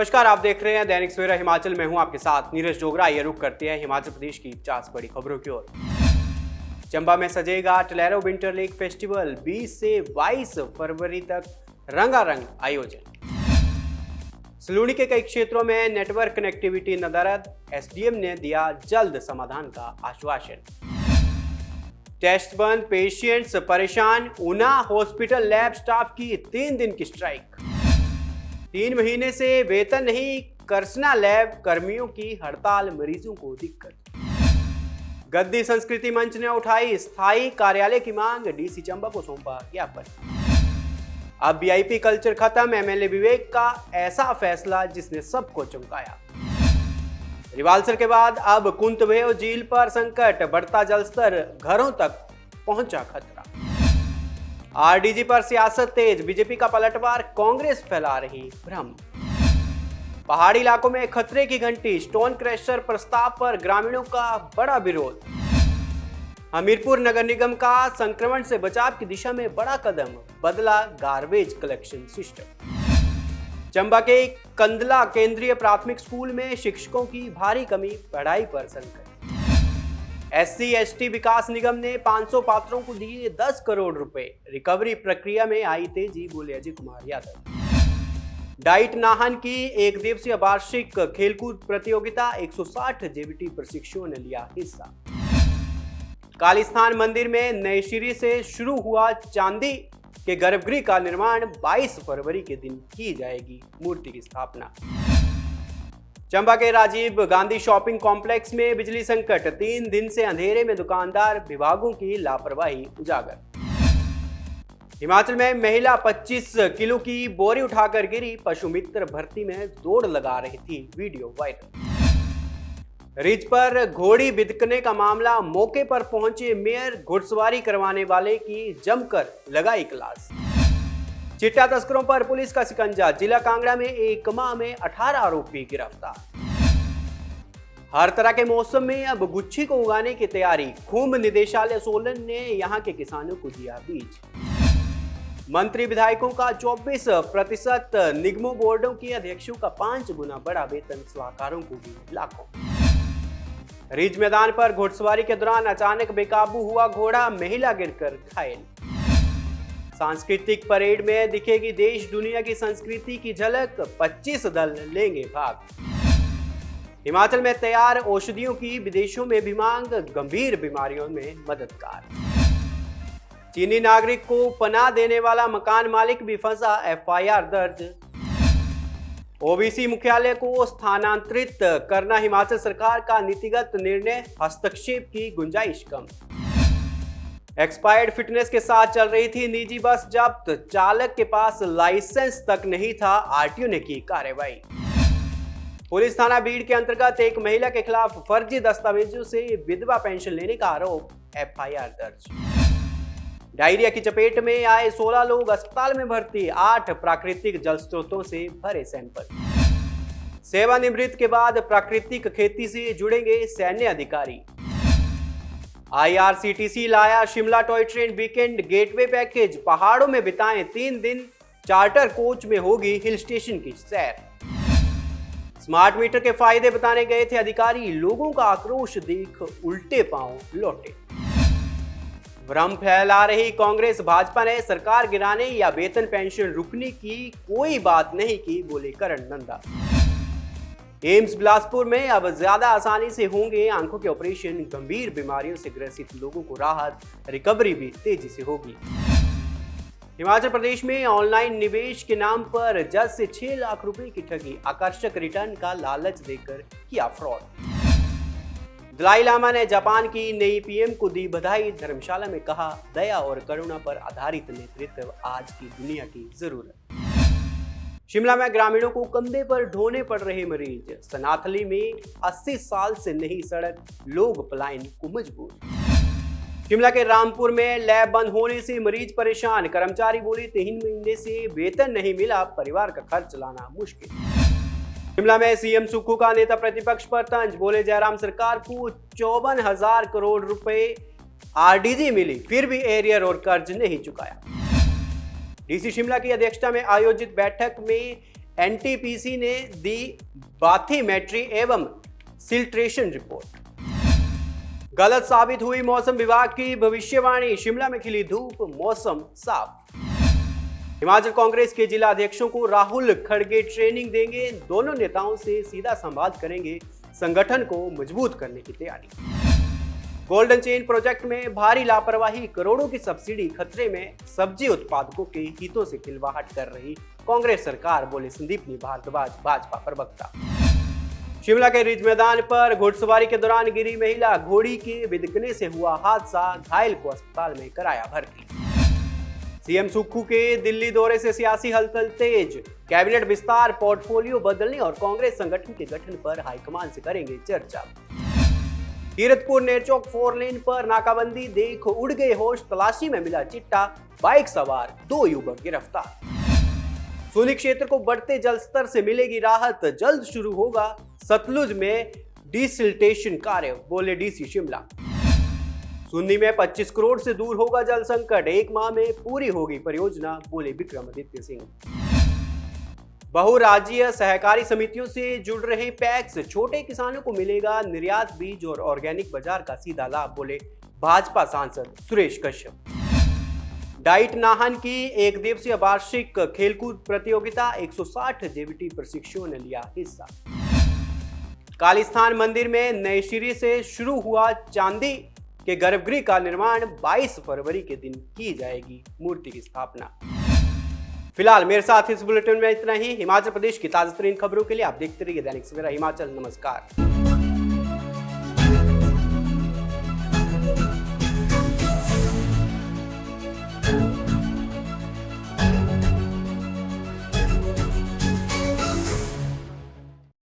नमस्कार, आप देख रहे हैं दैनिक सवेरा हिमाचल में हूं आपके साथ नीरज डोगरा। ये रुक करते हैं हिमाचल प्रदेश की 50 बड़ी खबरों की ओर। चंबा में सजेगा टलेरो विंटर लेक फेस्टिवल, 20 से 22 फरवरी तक रंगारंग आयोजन। सलूनी के कई क्षेत्रों में नेटवर्क कनेक्टिविटी नदारद, एसडीएम ने दिया जल्द समाधान का आश्वासन। टेस्ट बंद, पेशिएंट्स परेशान, ऊना हॉस्पिटल लैब स्टाफ की 3 दिन की स्ट्राइक। 3 महीने से वेतन नहीं, करसना लैब कर्मियों की हड़ताल, मरीजों को दिक्कत। गद्दी संस्कृति मंच ने उठाई स्थायी कार्यालय की मांग, डीसी चंबा को सौंपा ज्ञापन। अब वीआईपी कल्चर खत्म, एमएलए विवेक का ऐसा फैसला जिसने सबको चौंकाया। रिवाल्सर के बाद अब कुंतवेव झील पर संकट, बढ़ता जलस्तर, घरों तक पहुंचा खतरा। आरडीजी पर सियासत तेज, बीजेपी का पलटवार, कांग्रेस फैला रही भ्रम। पहाड़ी इलाकों में खतरे की घंटी, स्टोन क्रशर प्रस्ताव पर ग्रामीणों का बड़ा विरोध। हमीरपुर नगर निगम का संक्रमण से बचाव की दिशा में बड़ा कदम, बदला गार्बेज कलेक्शन सिस्टम। चंबा के कंदला केंद्रीय प्राथमिक स्कूल में शिक्षकों की भारी कमी, पढ़ाई पर संकट। एससी/एसटी विकास निगम ने 500 पात्रों को दिए 10 करोड़ रुपए, रिकवरी प्रक्रिया में आई तेजी, बोले अजय कुमार यादव। डाइट नाहन की 1 दिवसीय वार्षिक खेलकूद प्रतियोगिता, 160 जेबीटी प्रशिक्षुओं ने लिया हिस्सा। कालीस्थान मंदिर में नए सिरे से शुरू हुआ चांदी के गर्भगृह का निर्माण, 22 फरवरी के दिन की जाएगी मूर्ति की स्थापना। चंबा के राजीव गांधी शॉपिंग कॉम्प्लेक्स में बिजली संकट, 3 दिन से अंधेरे में दुकानदार, विभागों की लापरवाही उजागर। हिमाचल में महिला 25 किलो की बोरी उठाकर गिरी, पशु मित्र भर्ती में दौड़ लगा रही थी, वीडियो वायरल। रिज पर घोड़ी बिदकने का मामला, मौके पर पहुंचे मेयर, घुड़सवारी करवाने वाले की जमकर लगाई क्लास। चिट्टा तस्करों पर पुलिस का शिकंजा, जिला कांगड़ा में एक माह में 18 आरोपी गिरफ्तार। हर तरह के मौसम में अब गुच्छी को उगाने की तैयारी, खुम्ब निदेशालय सोलन ने यहां के किसानों को दिया बीज। मंत्री विधायकों का 24%, निगमों बोर्डों के अध्यक्षों का 5 गुना बड़ा वेतन, सलाहकारों को भी लाखों। रिज मैदान पर घुड़सवारी के दौरान अचानक बेकाबू हुआ घोड़ा, महिला गिरकर घायल। सांस्कृतिक परेड में दिखेगी देश दुनिया की संस्कृति की झलक, 25 दल लेंगे भाग। हिमाचल में तैयार औषधियों की विदेशों में भी मांग, गंभीर बीमारियों में मददगार। चीनी नागरिक को पनाह देने वाला मकान मालिक भी फंसा, एफआईआर दर्ज। ओबीसी मुख्यालय को स्थानांतरित करना हिमाचल सरकार का नीतिगत निर्णय, हस्तक्षेप की गुंजाइश कम। एक्सपायर्ड फिटनेस के साथ चल रही थी निजी बस जब्त, चालक के पास लाइसेंस तक नहीं था, आरटीओ ने की कार्रवाई। पुलिस थाना बीड़ के अंतर्गत एक महिला के खिलाफ फर्जी दस्तावेजों से विधवा पेंशन लेने का आरोप, एफआईआर दर्ज। डायरिया की चपेट में आए 16 लोग अस्पताल में भर्ती, 8 प्राकृतिक जल स्रोतों से भरे सैंपल। सेवानिवृत्त के बाद प्राकृतिक खेती से जुड़ेंगे सैन्य अधिकारी। आईआरसीटीसी लाया Shimla toy train weekend getaway package, पहाड़ों में बिताएं 3 दिन, चार्टर कोच में होगी हिल स्टेशन की सैर। स्मार्ट मीटर के फायदे बताने गए थे अधिकारी, लोगों का आक्रोश देख उल्टे पांव लौटे। भ्रम फैला रही कांग्रेस भाजपा ने सरकार गिराने या वेतन पेंशन रुकने की कोई बात नहीं की, बोले करण नंदा। एम्स बिलासपुर में अब ज्यादा आसानी से होंगे आंखों के ऑपरेशन, गंभीर बीमारियों से ग्रसित लोगों को राहत, रिकवरी भी तेजी से होगी। हिमाचल प्रदेश में ऑनलाइन निवेश के नाम पर जज से 6 लाख रुपए की ठगी, आकर्षक रिटर्न का लालच देकर किया फ्रॉड। दलाई लामा ने जापान की नई पीएम को दी बधाई, धर्मशाला में कहा दया और करुणा पर आधारित नेतृत्व आज की दुनिया की जरूरत। शिमला में ग्रामीणों को कंधे पर ढोने पड़ रहे मरीज, सनाथली में 80 साल से नई सड़क, लोग पलायन को मजबूर। शिमला के रामपुर में लैब बंद होने से मरीज परेशान, कर्मचारी बोले 3 महीने से वेतन नहीं मिला, परिवार का खर्च चलाना मुश्किल। शिमला में सीएम सुक्खू का नेता प्रतिपक्ष पर तंज, बोले जयराम सरकार को 54,000 करोड़ रुपए आरडीजी मिली, फिर भी एरियर और कर्ज नहीं चुकाया। डीसी शिमला की अध्यक्षता में आयोजित बैठक में एनटीपीसी ने दी बाथिमेट्री एवं सिल्ट्रेशन रिपोर्ट। गलत साबित हुई मौसम विभाग की भविष्यवाणी, शिमला में खिली धूप, मौसम साफ। हिमाचल कांग्रेस के जिला अध्यक्षों को राहुल खड़गे ट्रेनिंग देंगे, दोनों नेताओं से सीधा संवाद करेंगे, संगठन को मजबूत करने की तैयारी। गोल्डन चेन प्रोजेक्ट में भारी लापरवाही, करोड़ों की सब्सिडी खतरे में, सब्जी उत्पादकों के हितों से खिलवाड़ कर रही कांग्रेस सरकार, बोले संदीपनी भारद्वाज, भाजपा प्रवक्ता। शिमला के रिज मैदान पर घुड़सवारी के दौरान गिरी महिला, घोड़ी के बिदकने से हुआ हादसा, घायल को अस्पताल में कराया भर्ती। सीएम सुक्खू के दिल्ली दौरे से सियासी हलचल तेज, कैबिनेट विस्तार, पोर्टफोलियो बदलने और कांग्रेस संगठन के गठन पर हाईकमान से करेंगे चर्चा। कीरतपुर नेरचौक 4 लेन पर नाकाबंदी, देख उड़ गए होश, तलाशी में मिला चिट्टा, बाइक सवार 2 युवक गिरफ्तार। सूनी क्षेत्र को बढ़ते जल स्तर से मिलेगी राहत, जल्द शुरू होगा सतलुज में डिसिल्टेशन कार्य, बोले डीसी शिमला। सुन्नी में 25 करोड़ से दूर होगा जल संकट, 1 माह में पूरी होगी परियोजना, बोले विक्रमादित्य सिंह। बहुराज्यीय सहकारी समितियों से जुड़ रहे पैक्स, छोटे किसानों को मिलेगा निर्यात बीज और ऑर्गेनिक बाजार का सीधा लाभ, बोले भाजपा सांसद सुरेश कश्यप। डाइट नाहन की 1 दिवसीय वार्षिक खेलकूद प्रतियोगिता, 160 जेबीटी प्रशिक्षुओं ने लिया हिस्सा। कालीस्थान मंदिर में नए सिरे से शुरू हुआ चांदी के गर्भगृह का निर्माण, 22 फरवरी के दिन की जाएगी मूर्ति की स्थापना। फिलहाल मेरे साथ इस बुलेटिन में इतना ही। हिमाचल प्रदेश की ताजा तरीन खबरों के लिए आप देखते रहिए दैनिक सवेरा हिमाचल। नमस्कार।